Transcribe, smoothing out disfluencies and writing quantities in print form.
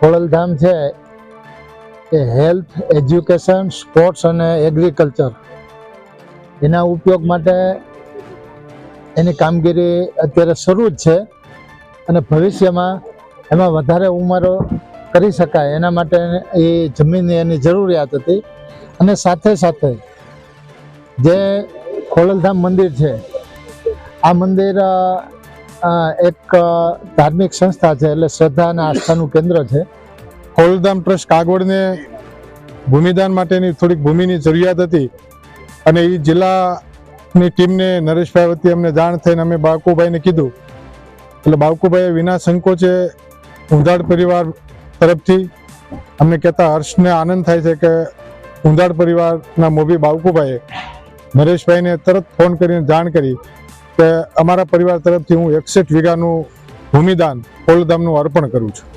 ખોડલધામ છે એ health, education, sports અને agriculture એના ઉપયોગ માટે એની કામગીરી અત્યારે શરૂ જ છે અને ભવિષ્યમાં એમાં વધારે ઉમેરો કરી શકાય એના માટે એ જમીનની એની જરૂરિયાત હતી. અને સાથે સાથે જે ખોડલધામ મંદિર છે આ મંદિર એક ધાર્મિક સંસ્થા છે, એટલે શ્રદ્ધા અને આસ્થાનું કેન્દ્ર છે. ખોડલધામ ટ્રસ્ટ કાગવડને ભૂમિદાન માટેની થોડીક ભૂમિની જરૂરિયાત હતી અને એ જિલ્લાની ટીમને નરેશભાઈ વતી અમને જાણ થઈને અમે બાવકુભાઈને કીધું, એટલે બાવકુભાઈએ વિના સંકોચે ઊંધાડ પરિવાર તરફથી અમને કહેતા હર્ષને આનંદ થાય છે કે ઊંધાડ પરિવારના મોભી બાવકુભાઈએ નરેશભાઈને તરત ફોન કરીને જાણ કરી કે અમારા પરિવાર તરફથી હું 61 વીઘાનું ભૂમિદાન ખોડલધામનું અર્પણ કરું છું.